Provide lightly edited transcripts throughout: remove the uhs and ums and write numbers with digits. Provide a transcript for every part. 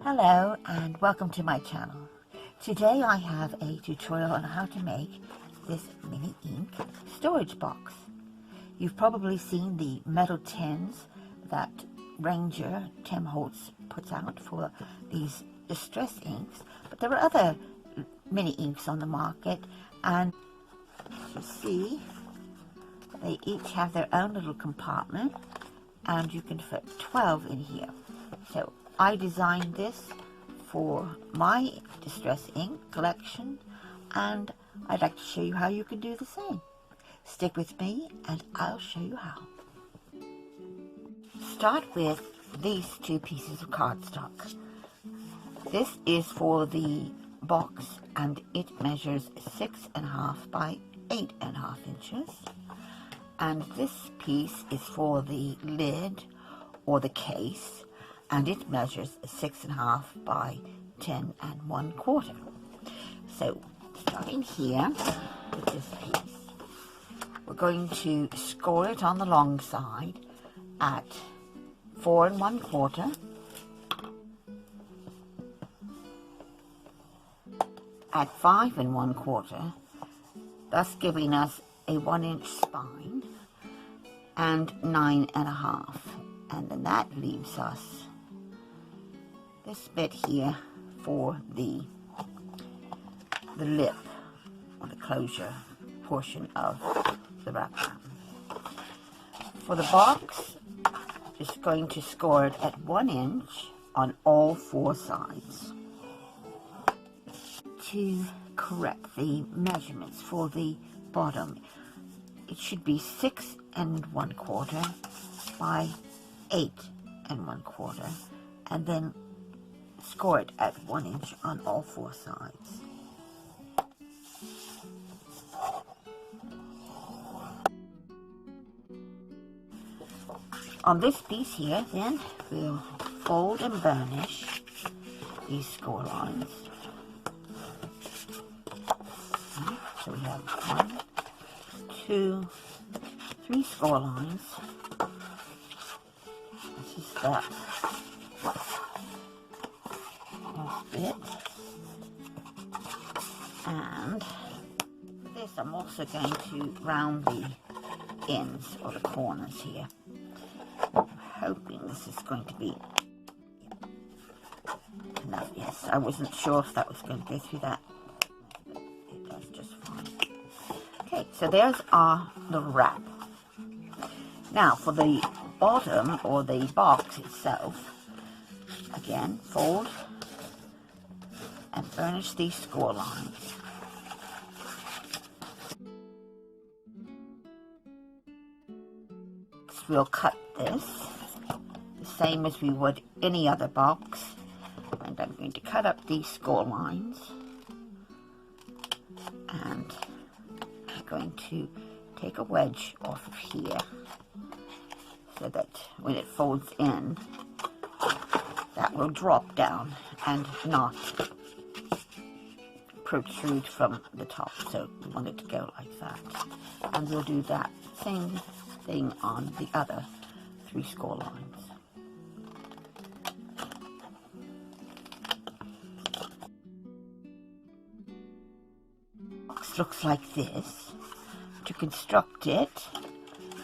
Hello and welcome to my channel. Today I have a tutorial on how to make this mini ink storage box. You've probably seen the metal tins that Ranger Tim Holtz puts out for these distress inks, but there are other mini inks on the market, and you see they each have their own little compartment and you can fit 12 in here. So I designed this for my distress ink collection, and I'd like to show you how you can do the same. Stick with me and I'll show you how. Start with these two pieces of cardstock. This is for the box and it measures 6.5 by 8.5 inches. And this piece is for the lid or the case, and it measures 6.5 by 10.25. So starting here with this piece, we're going to score it on the long side at 4.25, at 5.25, thus giving us a 1-inch spine, and 9.5, and then that leaves us this bit here for the lip or the closure portion of the wrapper. For the box, just going to score it at 1 inch on all 4 sides. To correct the measurements for the bottom, it should be 6.25 by 8.25, and then score it at 1 inch on all 4 sides. On this piece here, then, we'll fold and burnish these score lines. So we have 1, 2, 3 score lines. This is that last bit. And for this, I'm also going to round the ends or the corners here. I'm hoping this is going to be enough. Yes, I wasn't sure if that was going to go through that. It does just fine. Okay, so there's the wrap. Now for the bottom or the box itself, again, fold and burnish these score lines. Next, we'll cut this the same as we would any other box, and I'm going to cut up these score lines, and I'm going to take a wedge off of here so that when it folds in, that will drop down and not protrude from the top. So we want it to go like that. And we'll do that same thing on the other 3 score lines. Box looks like this. To construct it,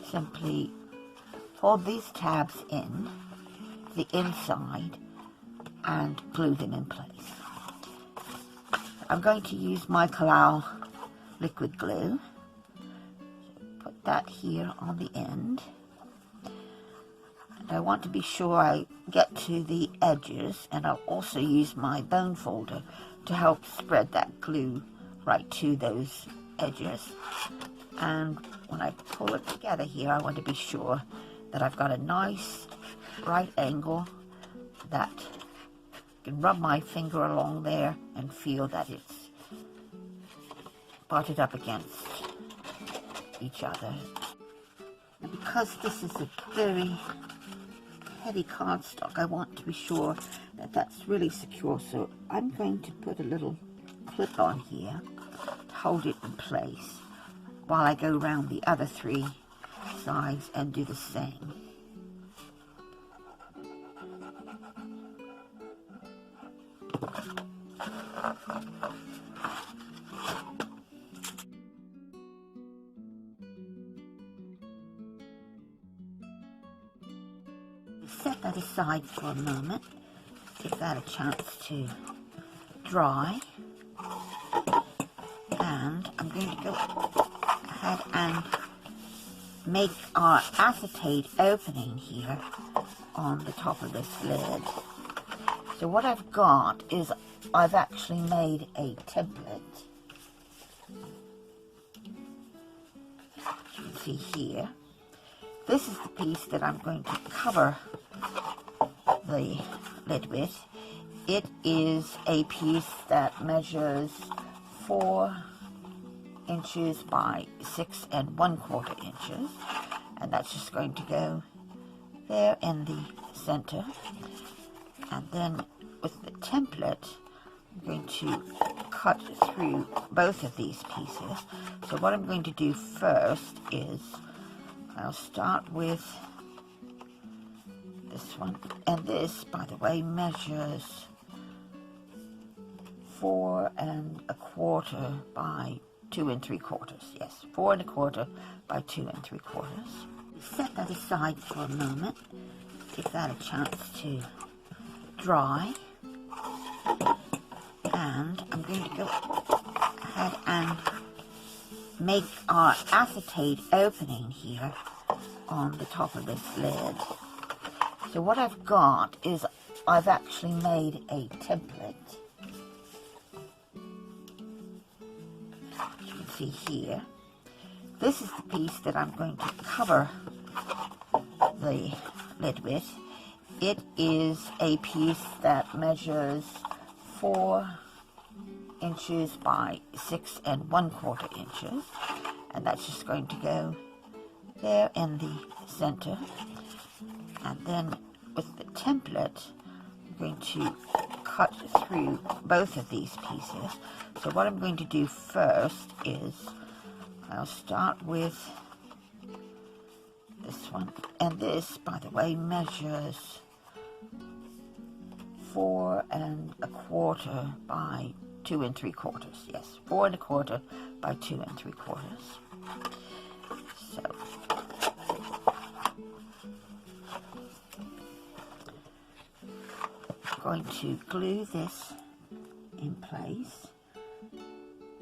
simply fold these tabs in the inside and glue them in place. I'm going to use my Kalau liquid glue. Put that here on the end. And I want to be sure I get to the edges, and I'll also use my bone folder to help spread that glue right to those edges. And when I pull it together here, I want to be sure that I've got a nice right angle that I can rub my finger along there and feel that it's butted up against each other. And because this is a very heavy cardstock, I want to be sure that that's really secure. So I'm going to put a little clip on here to hold it in place while I go around the other 3 sides and do the same. set that aside for a moment, give that a chance to dry, and I'm going to go ahead and make our acetate opening here on the top of this lid. So what I've got is I've actually made a template. You can see here. This is the piece that I'm going to cover the lid with. It is a piece that measures 4 inches by 6 1/4 inches, and that's just going to go there in the center. And then with the template, I'm going to cut through both of these pieces. So what I'm going to do first is I'll start with this one, and this, by the way, measures 4 1/4 by 2 3/4. Yes, 4 1/4 by 2 3/4. Set that aside for a moment, give that a chance to dry, and I'm going to go ahead and make our acetate opening here on the top of this lid. So what I've got is I've actually made a template. You can see here. This is the piece that I'm going to cover the lid with. It is a piece that measures 4 inches by 6 1/4 inches, and that's just going to go there in the center. And then with the template, I'm going to cut through both of these pieces. So what I'm going to do first is I'll start with this one, and this, by the way, measures 4 1/4 by 2 3/4. Yes, 4 1/4 by 2 3/4. So I'm going to glue this in place.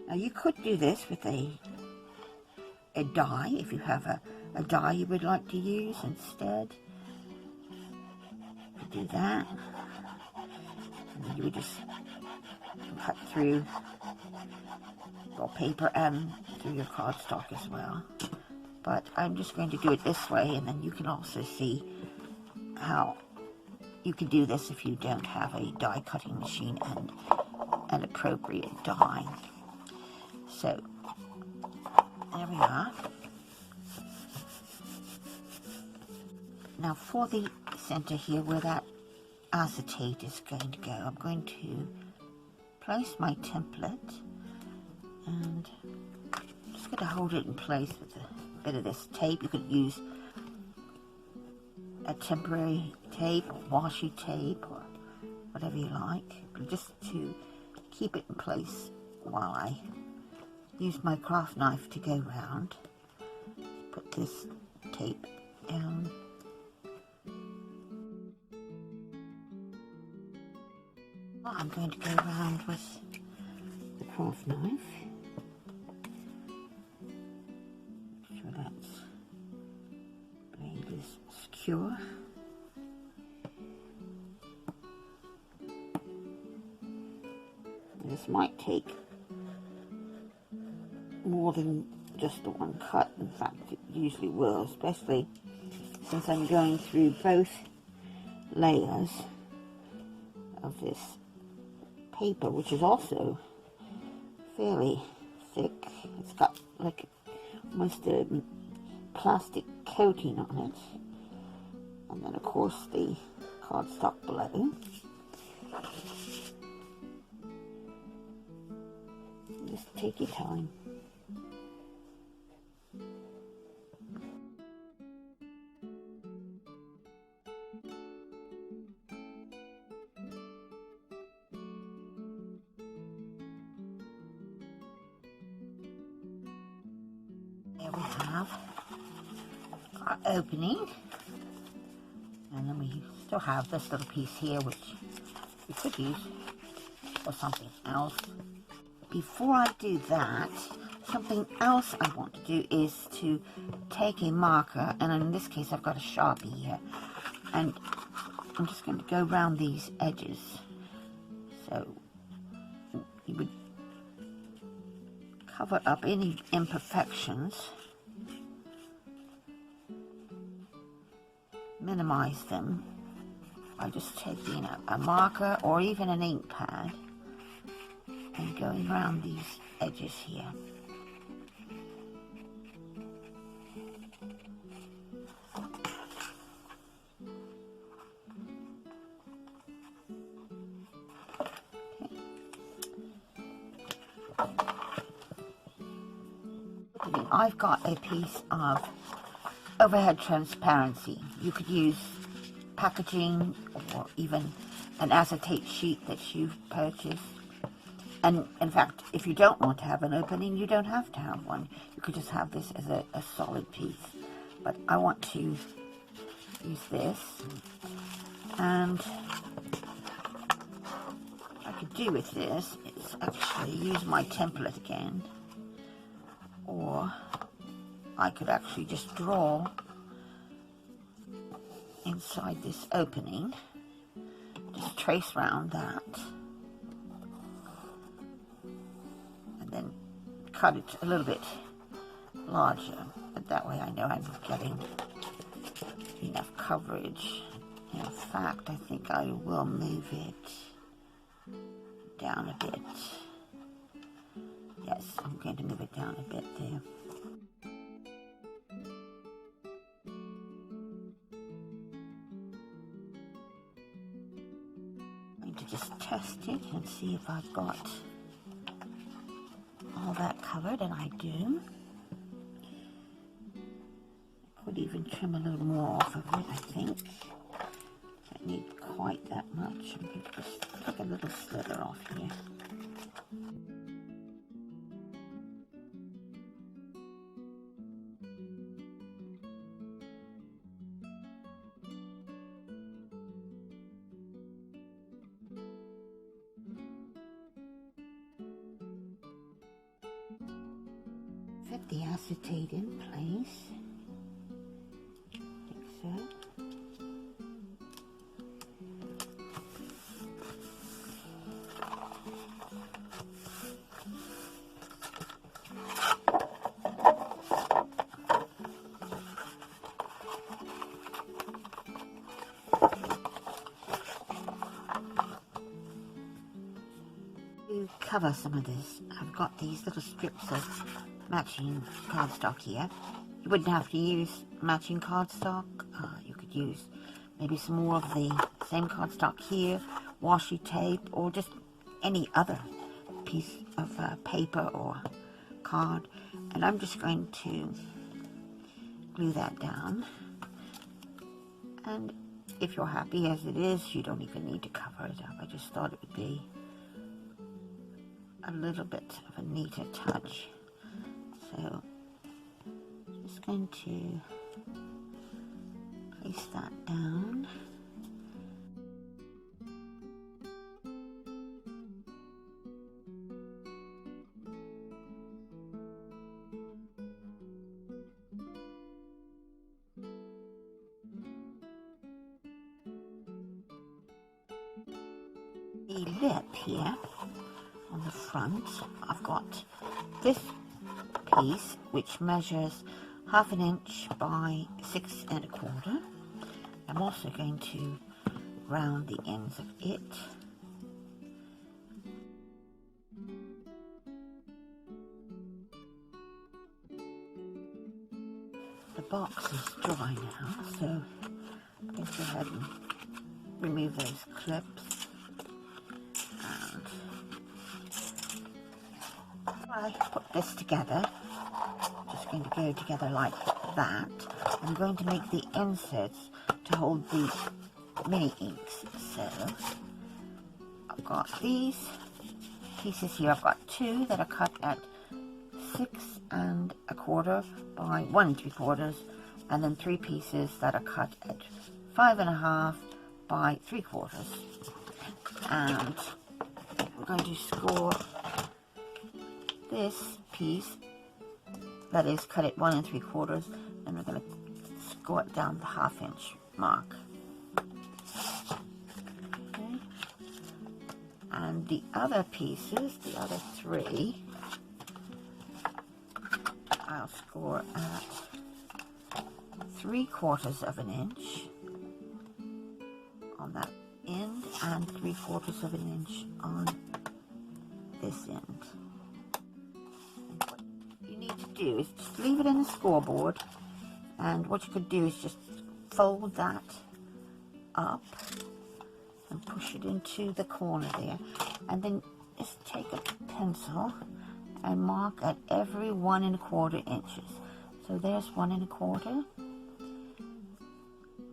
Now you could do this with a die if you have a die you would like to use instead. You do that, and then you would just cut through your paper and through your cardstock as well. But I'm just going to do it this way, and then you can also see how you can do this if you don't have a die cutting machine and an appropriate die. So there we are. Now for the center here where that acetate is going to go, I'm going to place my template, and I'm just going to hold it in place with a bit of this tape. You could use a temporary tape or washi tape or whatever you like, but just to keep it in place while I use my craft knife to go round. Put this tape down. I'm going to go around with the craft knife. Make sure that blade is secure. This might take more than just the one cut. In fact, it usually will, especially since I'm going through both layers of this paper, which is also fairly thick. It's got like almost a plastic coating on it, and then of course the cardstock below. Just take your time. There we have our opening, And then we still have this little piece here, which we could use for something else. Before I do that, something else I want to do is to take a marker, and in this case I've got a Sharpie here, and I'm just going to go around these edges. So you would cover up any imperfections, minimize them by just taking a marker or even an ink pad and going around these edges here. I've got a piece of overhead transparency. You could use packaging or even an acetate sheet that you've purchased. And in fact, if you don't want to have an opening, you don't have to have one. You could just have this as a solid piece. But I want to use this, and what I could do with this is actually use my template again, or I could actually just draw inside this opening, just trace around that, and then cut it a little bit larger, but that way I know I'm getting enough coverage. In fact, I think I will move it down a bit. Yes, I'm going to move it down a bit there. To just test it and see if I've got all that covered, and I do. Could even trim a little more off of it, I think. Don't need quite that much. I'm going to just take a little slither off here. Fit the acetate in place. Like so. To cover some of this, I've got these little strips of matching cardstock here. You wouldn't have to use matching cardstock. You could use maybe some more of the same cardstock here, washi tape, or just any other piece of paper or card. And I'm just going to glue that down. And if you're happy as it is, you don't even need to cover it up. I just thought it would be a little bit of a neater touch. So, just going to place that down. The lip here on the front, I've got this piece which measures 1/2 inch by 6 1/4. I'm also going to round the ends of it. The box is dry now, so I'm going to go ahead and remove those clips. And I put this together, just going to go together like that. I'm going to make the inserts to hold the mini inks. So I've got these pieces here. I've got 2 that are cut at 6 1/4 by 1 3/4, and then 3 pieces that are cut at 5.5 by 3/4, and we're going to score this piece, that is, cut it 1 3/4, and we're going to score it down the 1/2 inch mark. Okay. And the other pieces, the other 3, I'll score at 3/4 inch on that end and 3/4 inch on this end. And what you need to do is just leave it in the scoreboard, and what you could do is just fold that up and push it into the corner there, and then just take a pencil and mark at every 1 1/4 inches. So there's 1 1/4.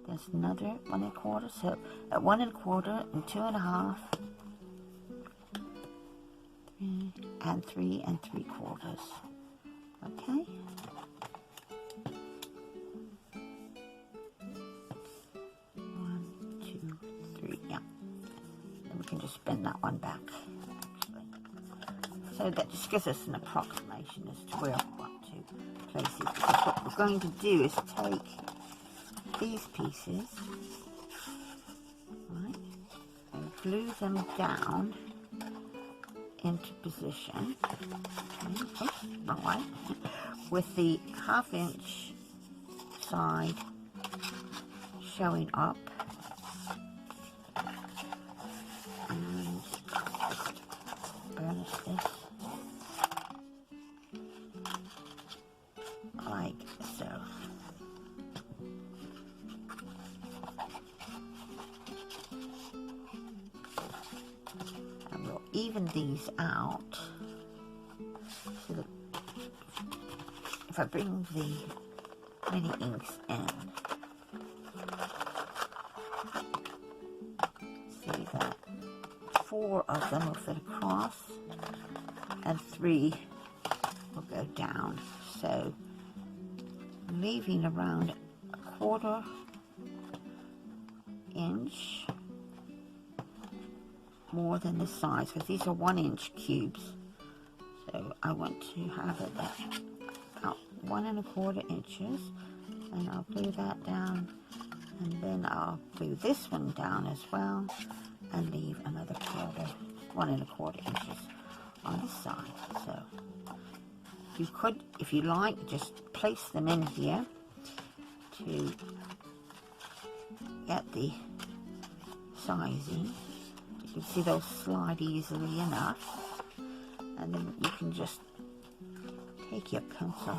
There's another 1 1/4. So at 1 1/4 and 2.5, 3 and 3 3/4. Okay. One, 2, 3. Yeah. And we can just bend that one back. So that just gives us an approximation as to where we want to place it. Because what we're going to do is take these pieces, right, and glue them down into position. Okay. Oops, wrong way. With the 1/2 inch side showing up. And burnish this like so. And we'll even these out so that if I bring the mini inks in, see that 4 of them will fit across and 3 will go down. So leaving around 1/4 inch more than the size, because these are 1 inch cubes. So I want to have it at about 1 1/4 inches, and I'll glue that down, and then I'll glue this one down as well, and leave another 1 1/4 inches on the side. So you could, if you like, just place them in here to get the sizing. You can see they'll slide easily enough, and then you can just take your pencil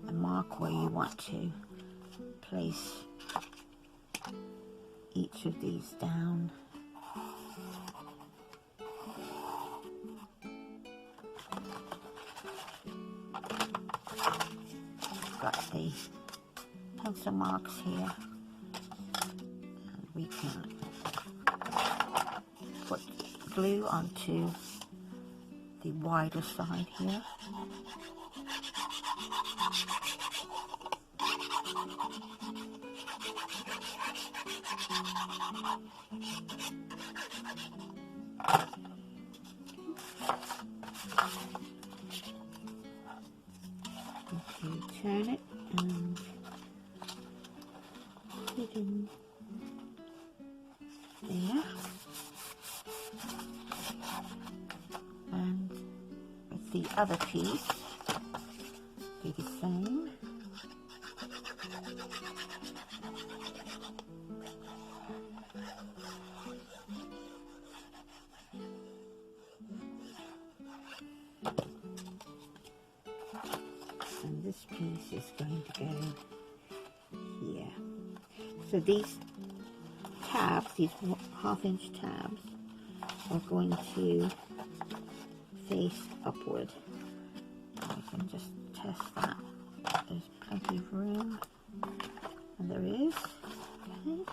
and mark where you want to place each of these down. Got the pencil marks here, and we can put glue onto the wider side here. Okay, turn it and put it in there. And with the other piece, do the same. And this piece is going to go here. So these tabs, these 1/2 inch tabs, are going to face upward. I can just test that. There's plenty of room, and there is. Okay.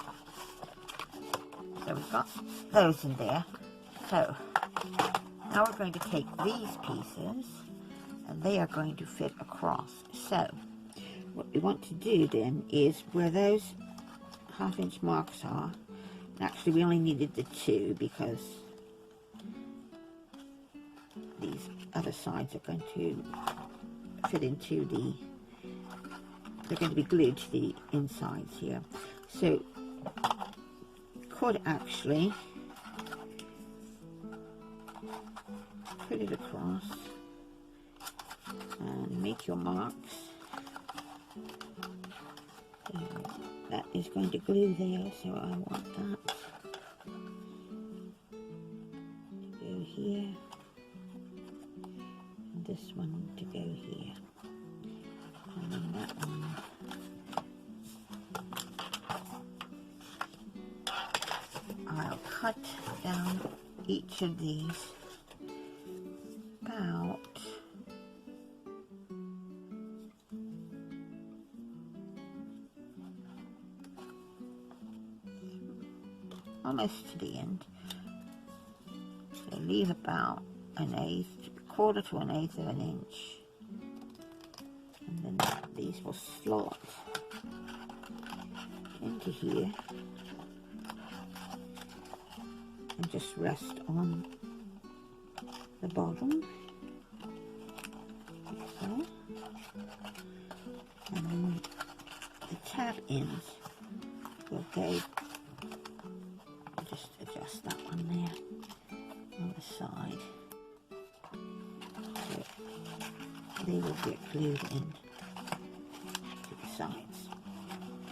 So we've got those in there. So now we're going to take these pieces, and they are going to fit across. So what we want to do then is where those half-inch marks are. Actually, we only needed the 2 because these other sides are going to fit into the, they're going to be glued to the insides here. So could actually put it across and make your marks. That is going to glue there, so I want that to go here, and this one to go here, and then that one. I'll cut down each of these about almost to the end. So leave about an eighth, quarter to an eighth of an inch, and then these will slot into here and just rest on the bottom, like so. And then the tab ends will go, just adjust that one there on the side, so they will get glued in to the sides.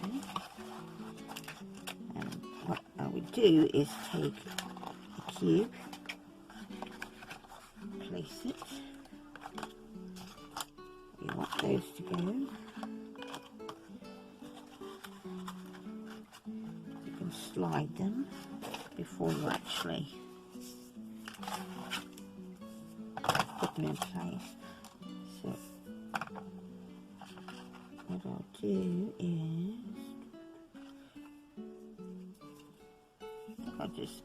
Okay. And what I would do is take a cube, place it, we want those to go. You can slide them before you actually put them in place. So what I'll do is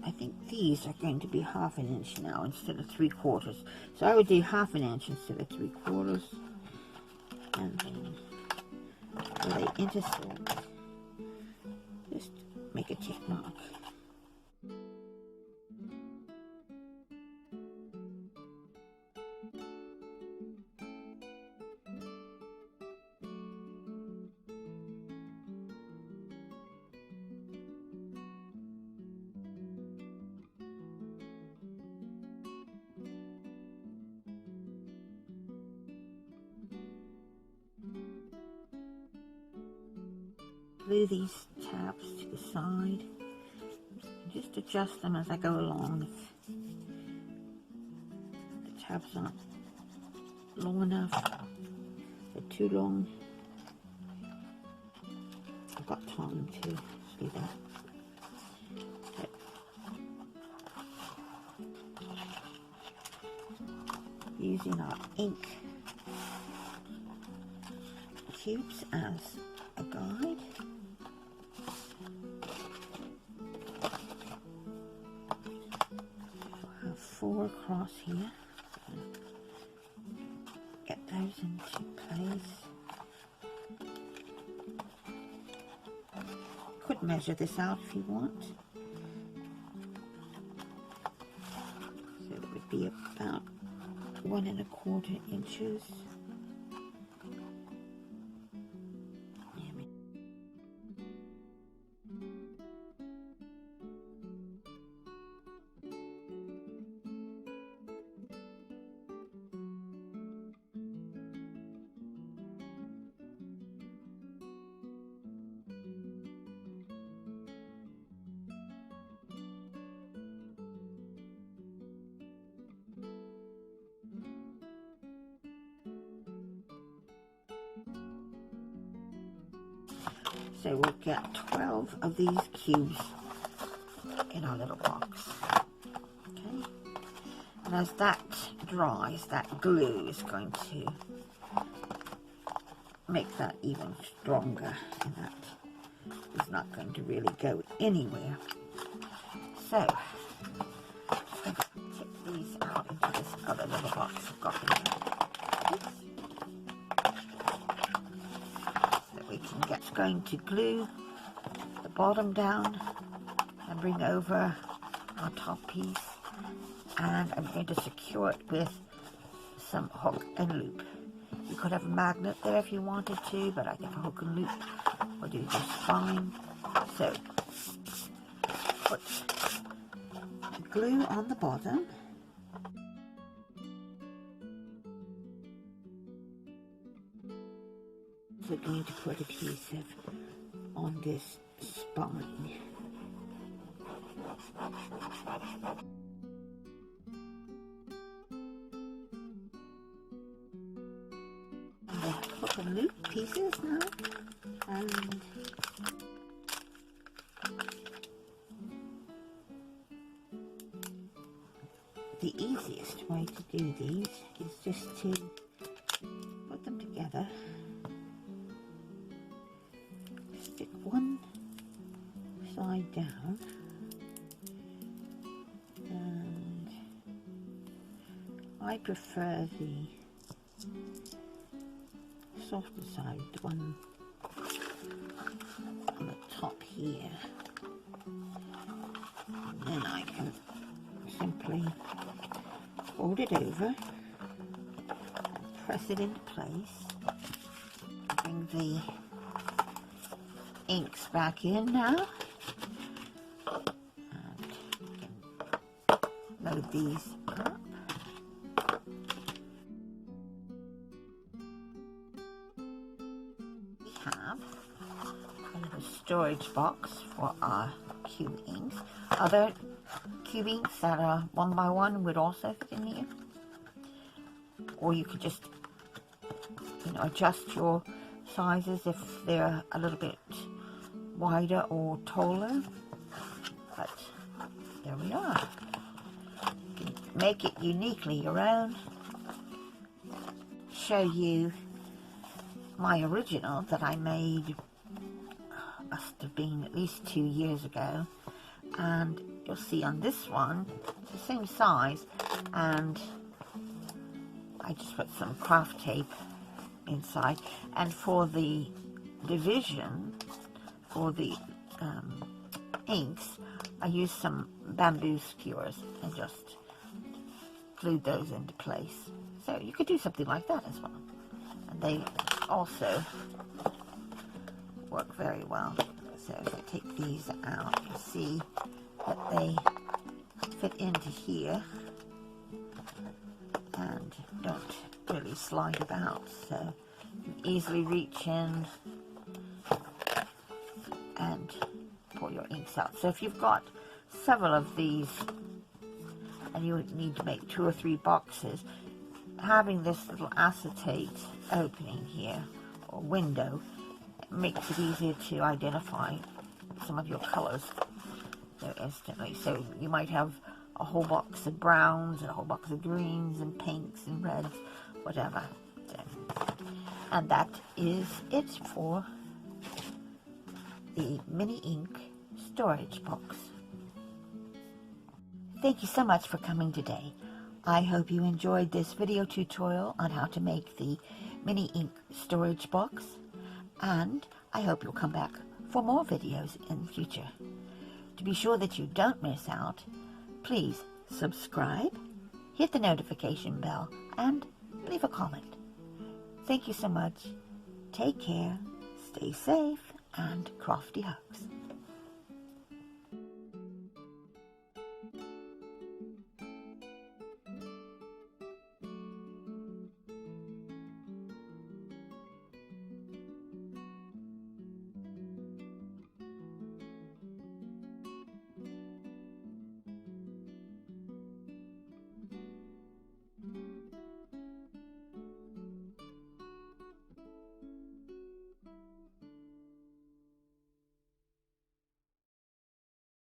I think these are going to be half an inch now instead of 3/4. So I would do half an inch instead of 3/4, and then where they intersect, just make a tick mark. Glue these tabs to the side. Just adjust them as I go along. If the tabs aren't long enough, they're too long, I've got time to do that. But using our ink cubes as a guide, I'll have 4 across here. Get those into place. Could measure this out if you want. So it would be about 1 1/4 inches. So we'll get 12 of these cubes in our little box. Okay, and as that dries, that glue is going to make that even stronger, and that is not going to really go anywhere. So I'm going to take these out into this other little box I've got here. Going to glue the bottom down and bring over our top piece, and I'm going to secure it with some hook and loop. You could have a magnet there if you wanted to, but I think a hook and loop will do just fine. So put glue on the bottom. So going to put adhesive on this spine. The hook and loop pieces now, and the easiest way to do these is just to put them together, stick one side down, and I prefer the softer side, the one on the top here, and then I can simply fold it over and press it into place. Bring the inks back in now, and load these up. We have a little storage box for our cube inks. Other cube inks that are 1 by 1 would also fit in here, or you could just, adjust your sizes if they're a little bit wider or taller. But there we are. You can make it uniquely your own. Show you my original that I made, must have been at least 2 years ago, and you'll see on this one it's the same size, and I just put some craft tape inside, and for the division for the inks I used some bamboo skewers and just glued those into place. So you could do something like that as well, and they also work very well. So if I take these out, you see that they fit into here and don't really slide about, so you can easily reach in and pull your inks out. So if you've got several of these and you need to make 2 or 3 boxes, having this little acetate opening here or window makes it easier to identify some of your colors so instantly. So you might have a whole box of browns and a whole box of greens and pinks and reds, whatever. So, and that is it for the mini ink storage box. Thank you so much for coming today. I hope you enjoyed this video tutorial on how to make the mini ink storage box, and I hope you'll come back for more videos in the future. To be sure that you don't miss out, please subscribe, hit the notification bell, and leave a comment. Thank you so much. Take care, stay safe, and crafty hugs.